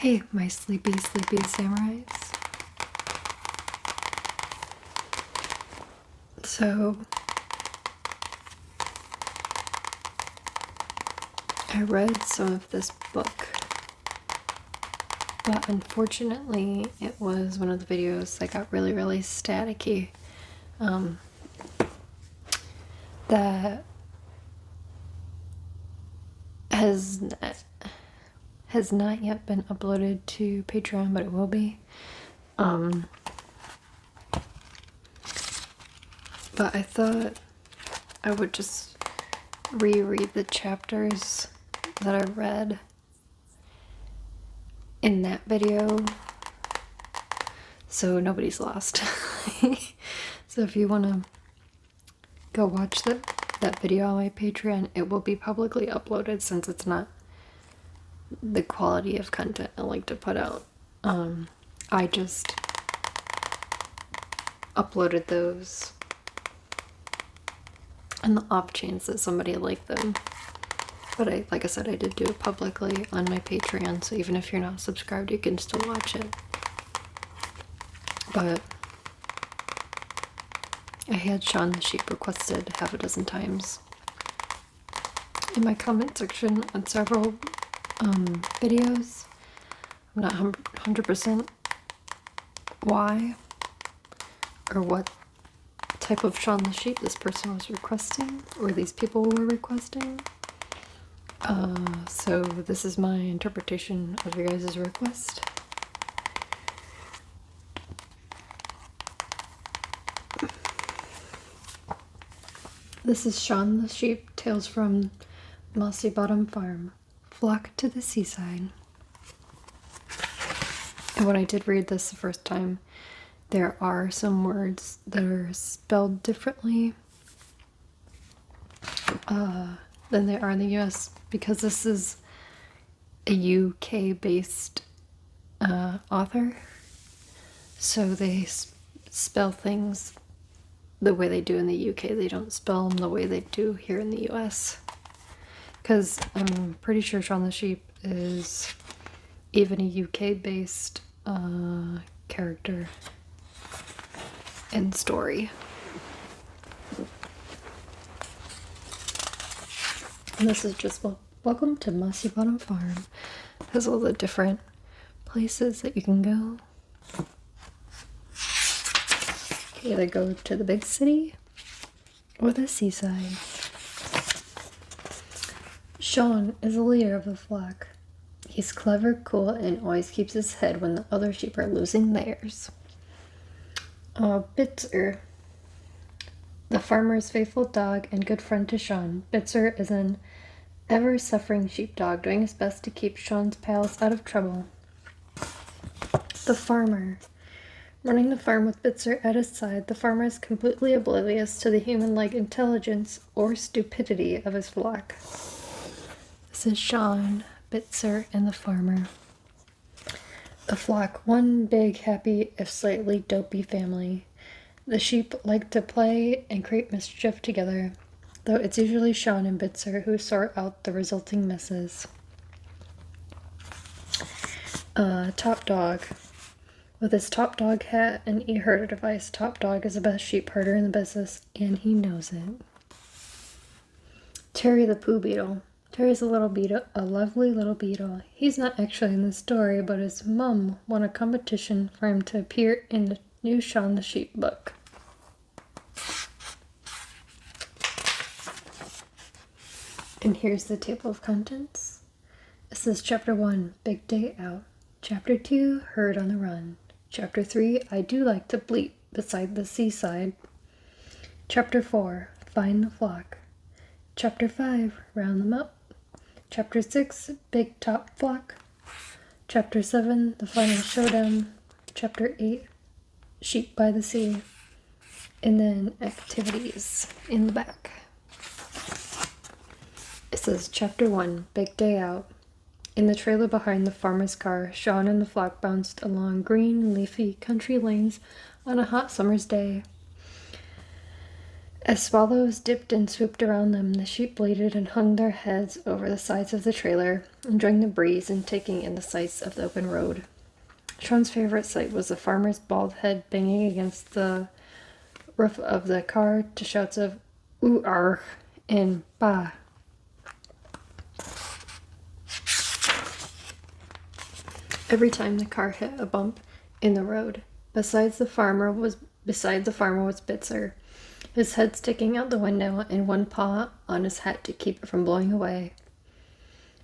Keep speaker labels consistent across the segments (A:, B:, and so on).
A: Hey, my sleepy samurais. So, I read some of this book, but unfortunately it was one of the videos that got really staticky. That has not yet been uploaded to Patreon, but it will be. But I thought I would just reread the chapters that I read in that video so nobody's lost. So if you want to go watch that video on my Patreon, it will be publicly uploaded since it's not the quality of content I like to put out. I just uploaded those on the off chance that somebody liked them. But like I said, I did do it publicly on my Patreon, so even if you're not subscribed, you can still watch it. But I had Shaun the Sheep requested half a dozen times in my comment section on several videos. I'm not 100% why or what type of Shaun the Sheep this person was requesting, or these people were requesting. So this is my interpretation of your guys' request. This is Shaun the Sheep, Tales from Mossy Bottom Farm. Flock to the seaside. And when I did read this the first time, there are some words that are spelled differently than they are in the US, because this is a UK-based author. So they spell things the way they do in the UK. They don't spell them the way they do here in the US. Because I'm pretty sure Shaun the Sheep is even a UK-based character and story. And this is just welcome to Mossy Bottom Farm. It has all the different places that you can go. You either go to the big city or the seaside. Shaun is the leader of the flock. He's clever, cool, and always keeps his head when the other sheep are losing theirs. Bitzer, the farmer's faithful dog and good friend to Shaun. Bitzer is an ever-suffering sheepdog, doing his best to keep Shaun's pals out of trouble. The farmer. Running the farm with Bitzer at his side, the farmer is completely oblivious to the human-like intelligence or stupidity of his flock. This is Shaun, Bitzer, and the farmer. The flock, one big, happy, if slightly dopey family. The sheep like to play and create mischief together, though it's usually Shaun and Bitzer who sort out the resulting messes. Top Dog. With his Top Dog hat and e-herder device, Top Dog is the best sheep herder in the business, and he knows it. Terry the Pooh Beetle. Terry's a lovely little beetle. He's not actually in the story, but his mum won a competition for him to appear in the new Shaun the Sheep book. And here's the table of contents. This is Chapter 1, Big Day Out. Chapter 2, Herd on the Run. Chapter 3, I Do Like to Bleat Beside the Seaside. Chapter 4, Find the Flock. Chapter 5, Round Them Up. Chapter 6, Big Top Flock. Chapter 7, The Final Showdown. Chapter 8, Sheep by the Sea. And then activities in the back. It says Chapter 1, Big Day Out. In the trailer behind the farmer's car, Shaun and the flock bounced along green, leafy country lanes on a hot summer's day. As swallows dipped and swooped around them, the sheep bleated and hung their heads over the sides of the trailer, enjoying the breeze and taking in the sights of the open road. Shaun's favorite sight was the farmer's bald head banging against the roof of the car to shouts of "Ooh, argh," and "Bah." Every time the car hit a bump in the road, beside the farmer was Bitzer, his head sticking out the window and one paw on his hat to keep it from blowing away.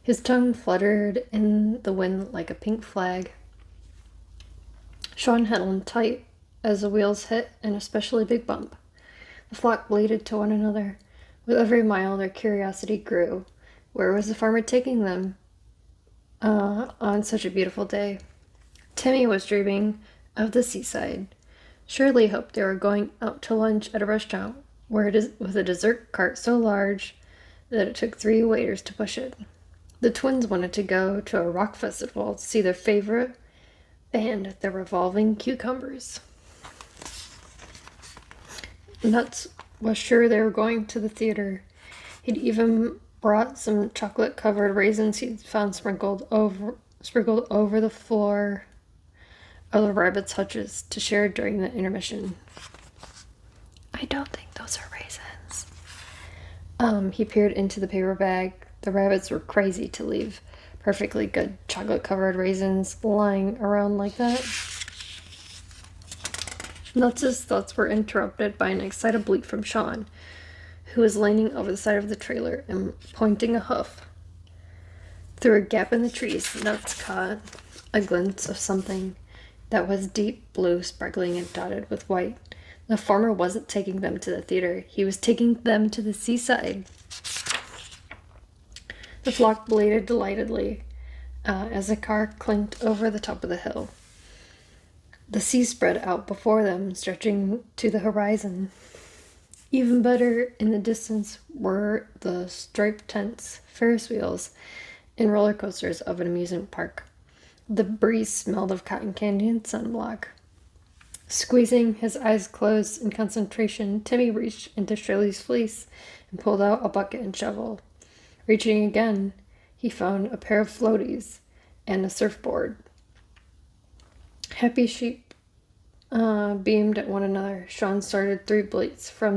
A: His tongue fluttered in the wind like a pink flag. Shaun held on tight as the wheels hit an especially big bump. The flock bleated to one another. With every mile, their curiosity grew. Where was the farmer taking them on such a beautiful day? Timmy was dreaming of the seaside. Shirley hoped they were going out to lunch at a restaurant with a dessert cart so large that it took 3 waiters to push it. The twins wanted to go to a rock festival to see their favorite band, the Revolving Cucumbers. Nuts was sure they were going to the theater. He'd even brought some chocolate-covered raisins he'd found sprinkled over the floor of the rabbits' hutches to share during the intermission. I don't think those are raisins. He peered into the paper bag. The rabbits were crazy to leave perfectly good chocolate-covered raisins lying around like that. Nuts' thoughts were interrupted by an excited bleat from Shaun, who was leaning over the side of the trailer and pointing a hoof. Through a gap in the trees, Nuts caught a glimpse of something that was deep blue, sparkling and dotted with white. The farmer wasn't taking them to the theater. He was taking them to the seaside. The flock bleated delightedly as the car clinked over the top of the hill. The sea spread out before them, stretching to the horizon. Even better in the distance were the striped tents, Ferris wheels, and roller coasters of an amusement park. The breeze smelled of cotton candy and sunblock. Squeezing his eyes closed in concentration, Timmy reached into Shirley's fleece and pulled out a bucket and shovel. Reaching again, he found a pair of floaties and a surfboard. Happy sheep beamed at one another. Shaun started 3 bleats for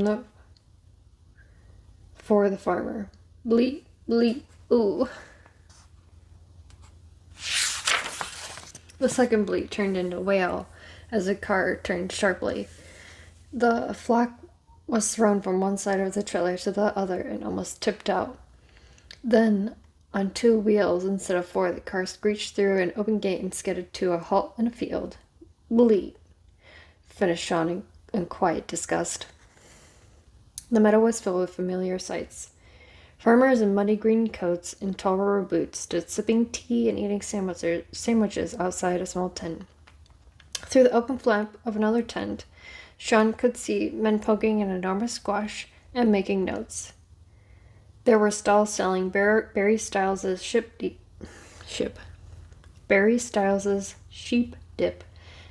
A: the farmer. Bleat, bleat, ooh. The second bleat turned into a wail as the car turned sharply. The flock was thrown from one side of the trailer to the other and almost tipped out. Then, on 2 wheels instead of 4, the car screeched through an open gate and skidded to a halt in a field. Bleat, finished Shaun in quiet disgust. The meadow was filled with familiar sights. Farmers in muddy green coats and tall rubber boots stood sipping tea and eating sandwiches outside a small tent. Through the open flap of another tent, Shaun could see men poking an enormous squash and making notes. There were stalls selling Barry Styles's sheep dip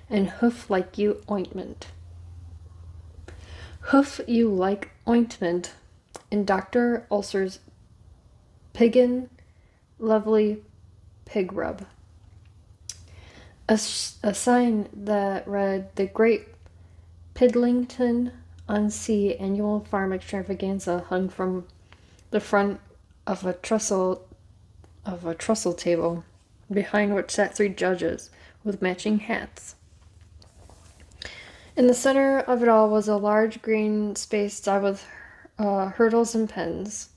A: and Hoof Like You ointment. Hoof You Like ointment and Dr. Ulcer's Piggin Lovely Pig Rub. A sign that read the Great Pidlington on Sea Annual Farm Extravaganza hung from the front of a trestle table, behind which sat 3 judges with matching hats. In the center of it all was a large green space dotted with hurdles and pens.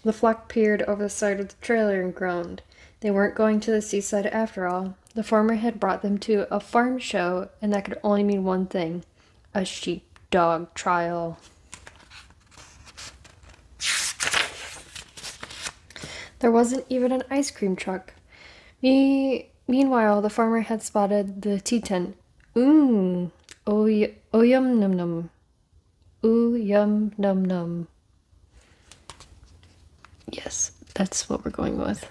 A: The flock peered over the side of the trailer and groaned. They weren't going to the seaside after all. The farmer had brought them to a farm show, and that could only mean one thing: a sheep-dog trial. There wasn't even an ice cream truck. Meanwhile, the farmer had spotted the tea tent. Oh yum num num. Ooh yum num num. Yes, that's what we're going with.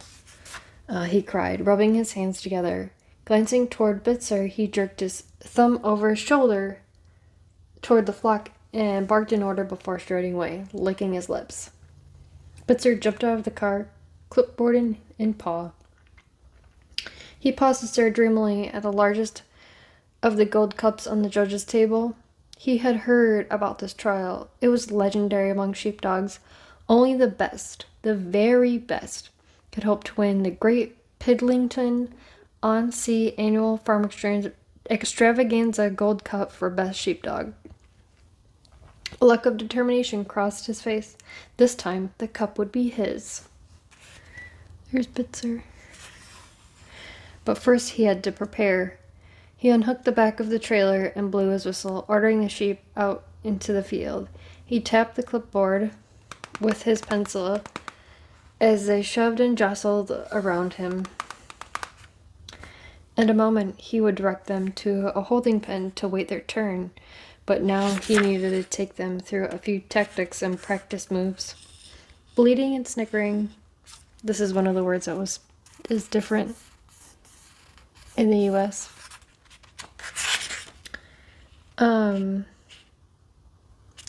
A: He cried, rubbing his hands together. Glancing toward Bitzer, he jerked his thumb over his shoulder toward the flock and barked an order before striding away, licking his lips. Bitzer jumped out of the car, clipboard in paw. He paused to stare dreamily at the largest of the gold cups on the judge's table. He had heard about this trial. It was legendary among sheepdogs. Only the best, the very best, could hope to win the Great Pidlington on-sea annual farm extravaganza gold cup for best sheepdog. A look of determination crossed his face. This time, the cup would be his. Here's Bitzer. But first he had to prepare. He unhooked the back of the trailer and blew his whistle, ordering the sheep out into the field. He tapped the clipboard with his pencil as they shoved and jostled around him. In a moment, he would direct them to a holding pen to wait their turn, but now he needed to take them through a few tactics and practice moves. Bleating and snickering. This is one of the words that is different in the U.S.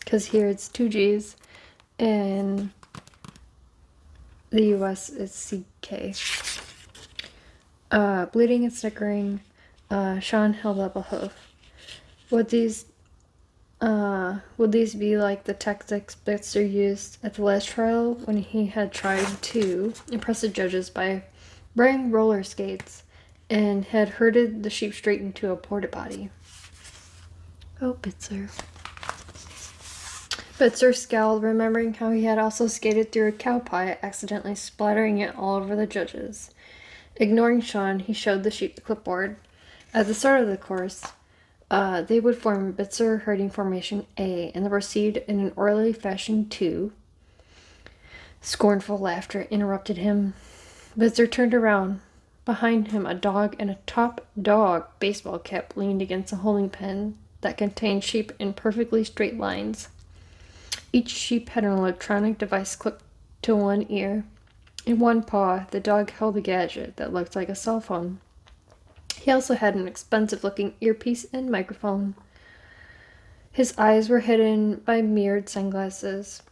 A: Because here it's 2 G's, and the U.S. is CK. Bleating and snickering. Shaun held up a hoof. Would these be like the tactics Bitzer used at the last trial when he had tried to impress the judges by wearing roller skates and had herded the sheep straight into a porta potty? Oh, Bitzer. Bitzer scowled, remembering how he had also skated through a cow pie, accidentally splattering it all over the judges. Ignoring Shaun, he showed the sheep the clipboard. At the start of the course, they would form Bitzer herding formation A and proceed in an orderly fashion 2. Scornful laughter interrupted him. Bitzer turned around. Behind him, a dog in a top dog baseball cap leaned against a holding pen that contained sheep in perfectly straight lines. Each sheep had an electronic device clipped to one ear. In one paw, the dog held a gadget that looked like a cell phone. He also had an expensive-looking earpiece and microphone. His eyes were hidden by mirrored sunglasses.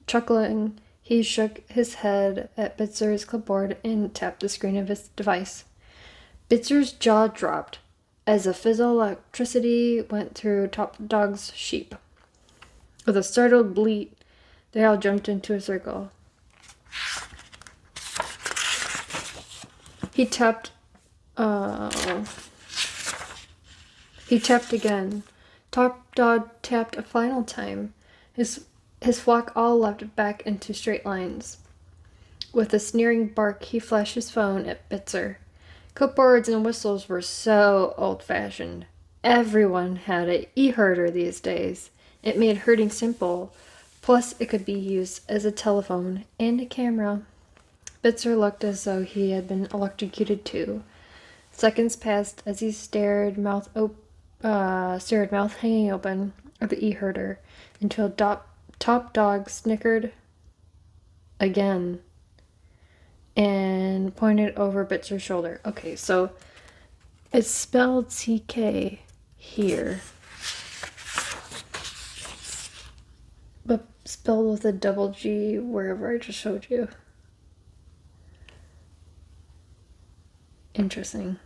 A: Chuckling, he shook his head at Bitzer's clipboard and tapped the screen of his device. Bitzer's jaw dropped as a fizz of electricity went through Top Dog's sheep. With a startled bleat, they all jumped into a circle. He tapped again. Top Dog tapped a final time. His flock all leapt back into straight lines. With a sneering bark, he flashed his phone at Bitzer. Clipboards and whistles were so old-fashioned. Everyone had an e-herder these days. It made herding simple. Plus, it could be used as a telephone and a camera. Bitzer looked as though he had been electrocuted too. Seconds passed as he stared, mouth hanging open, at the e-herder, until Top Dog snickered again and pointed over Bitzer's shoulder. Okay, so it's spelled CK here, but spelled with a double G wherever I just showed you. Interesting.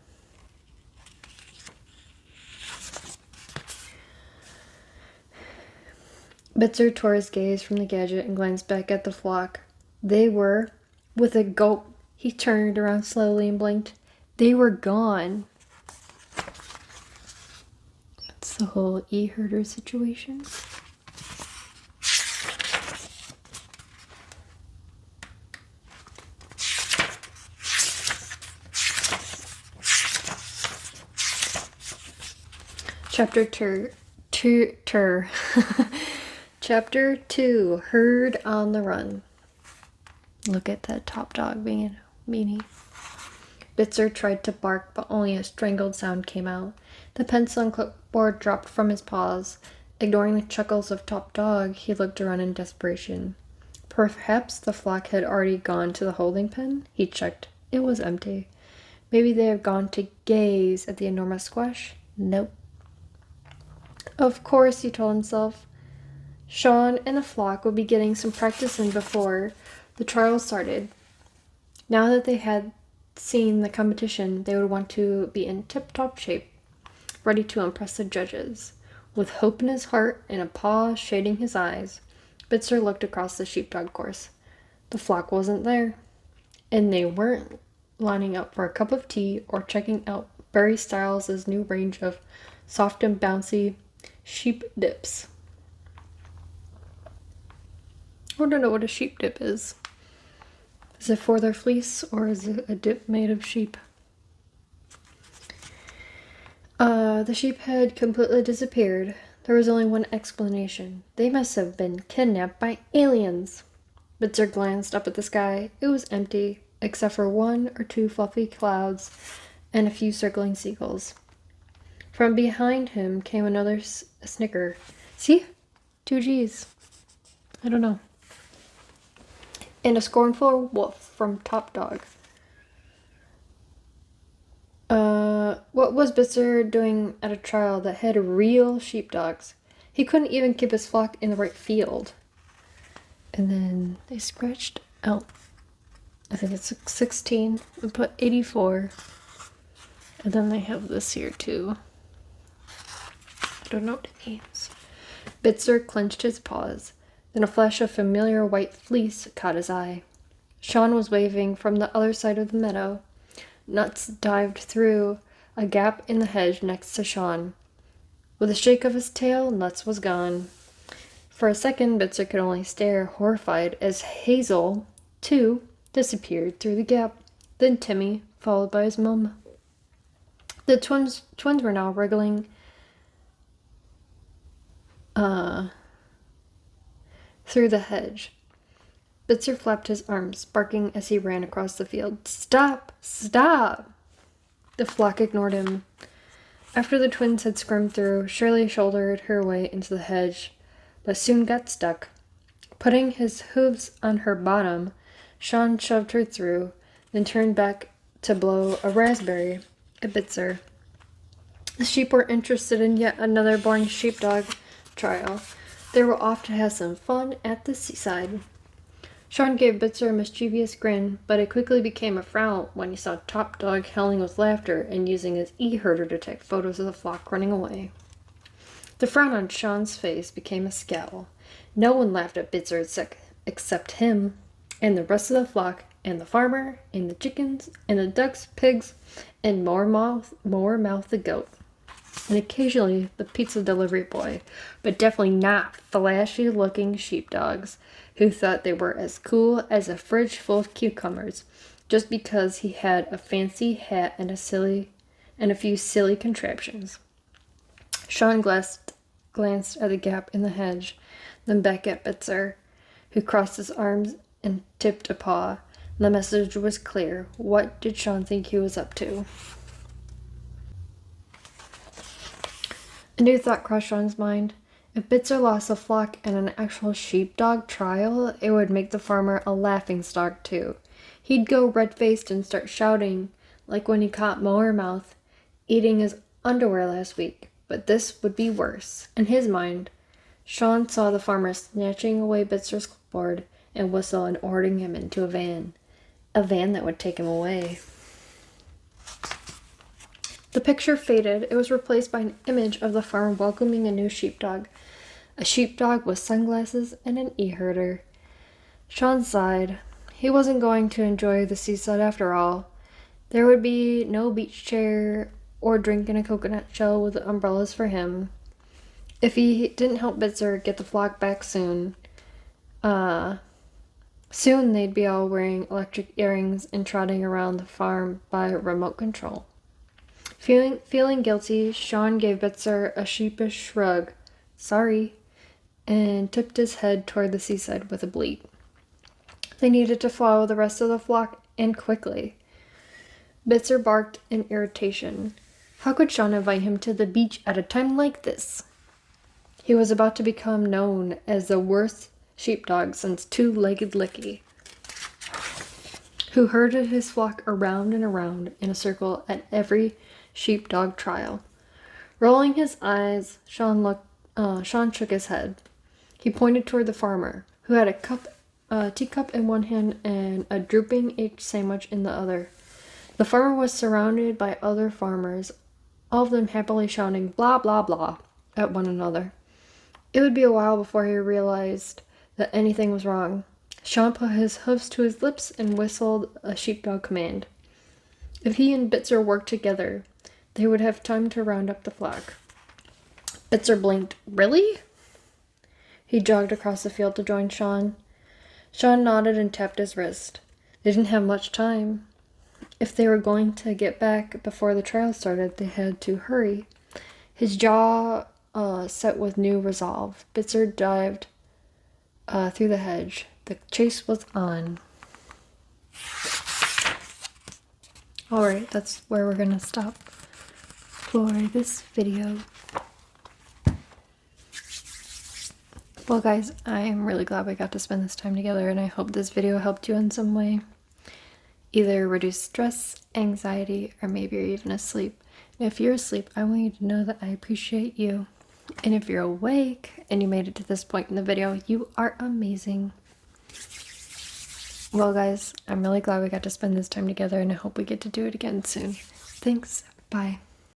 A: Bitzer tore his gaze from the gadget and glanced back at the flock. They were, with a gulp, he turned around slowly and blinked. They were gone. That's the whole e-herder situation. Chapter 2, Herd on the Run. Look at that Top Dog being a meanie. Bitzer tried to bark, but only a strangled sound came out. The pencil and clipboard dropped from his paws. Ignoring the chuckles of Top Dog, he looked around in desperation. Perhaps the flock had already gone to the holding pen? He checked. It was empty. Maybe they had gone to gaze at the enormous squash? Nope. Of course, he told himself. Shaun and the flock would be getting some practice in before the trial started. Now that they had seen the competition, they would want to be in tip-top shape, ready to impress the judges. With hope in his heart and a paw shading his eyes, Bitzer looked across the sheepdog course. The flock wasn't there, and they weren't lining up for a cup of tea or checking out Barry Styles' new range of soft and bouncy sheep dips. I don't know what a sheep dip is. Is it for their fleece, or is it a dip made of sheep? The sheep had completely disappeared. There was only one explanation. They must have been kidnapped by aliens. Bitzer glanced up at the sky. It was empty, except for 1 or 2 fluffy clouds and a few circling seagulls. From behind him came another snicker. See? 2 G's. I don't know. And a scornful woof from Top Dog. What was Bitzer doing at a trial that had real sheepdogs? He couldn't even keep his flock in the right field. And then they scratched out, I think it's 16, and put 84. And then they have this here too. I don't know what it means. Bitzer clenched his paws. Then a flash of familiar white fleece caught his eye. Shaun was waving from the other side of the meadow. Nuts dived through a gap in the hedge next to Shaun. With a shake of his tail, Nuts was gone. For a second, Bitzer could only stare, horrified, as Hazel, too, disappeared through the gap. Then Timmy, followed by his mum. The twins were now wriggling through the hedge. Bitzer flapped his arms, barking as he ran across the field. Stop! Stop! The flock ignored him. After the twins had squirmed through, Shirley shouldered her way into the hedge, but soon got stuck. Putting his hooves on her bottom, Shaun shoved her through, then turned back to blow a raspberry at Bitzer. The sheep were interested in yet another boring sheepdog trial. They were off to have some fun at the seaside. Shaun gave Bitzer a mischievous grin, but it quickly became a frown when he saw Top Dog howling with laughter and using his e-herder to take photos of the flock running away. The frown on Shaun's face became a scowl. No one laughed at Bitzer except him, and the rest of the flock, and the farmer, and the chickens, and the ducks, pigs, and more mouth the goat. And occasionally the pizza delivery boy, but definitely not flashy-looking sheepdogs who thought they were as cool as a fridge full of cucumbers just because he had a fancy hat and a few silly contraptions. Shaun glanced at the gap in the hedge, then back at Bitzer, who crossed his arms and tipped a paw. The message was clear. What did Shaun think he was up to? A new thought crossed Shaun's mind. If Bitzer lost a flock in an actual sheepdog trial, it would make the farmer a laughingstock too. He'd go red-faced and start shouting, like when he caught Mowermouth eating his underwear last week. But this would be worse. In his mind, Shaun saw the farmer snatching away Bitzer's clipboard and whistle and ordering him into a van that would take him away. The picture faded. It was replaced by an image of the farm welcoming a new sheepdog. A sheepdog with sunglasses and an e-herder. Shaun sighed. He wasn't going to enjoy the seaside after all. There would be no beach chair or drink in a coconut shell with umbrellas for him. If he didn't help Bitzer get the flock back soon they'd be all wearing electric earrings and trotting around the farm by remote control. Feeling guilty, Shaun gave Bitzer a sheepish shrug, sorry, and tipped his head toward the seaside with a bleat. They needed to follow the rest of the flock, and quickly. Bitzer barked in irritation. How could Shaun invite him to the beach at a time like this? He was about to become known as the worst sheepdog since Two-Legged Licky, who herded his flock around and around in a circle at every sheepdog trial. Rolling his eyes, Shaun shook his head. He pointed toward the farmer, who had a teacup in one hand and a drooping H sandwich in the other. The farmer was surrounded by other farmers, all of them happily shouting blah blah blah at one another. It would be a while before he realized that anything was wrong. Shaun put his hoofs to his lips and whistled a sheepdog command. If he and Bitzer worked together, they would have time to round up the flock. Bitzer blinked. Really? He jogged across the field to join Shaun. Shaun nodded and tapped his wrist. They didn't have much time. If they were going to get back before the trial started, they had to hurry. His jaw set with new resolve. Bitzer dived through the hedge. The chase was on. Alright, that's where we're gonna stop for this video. Well guys, I'm really glad we got to spend this time together, and I hope this video helped you in some way. Either reduce stress, anxiety, or maybe you're even asleep. And if you're asleep, I want you to know that I appreciate you. And if you're awake and you made it to this point in the video, you are amazing. Well guys, I'm really glad we got to spend this time together, and I hope we get to do it again soon. Thanks. Bye.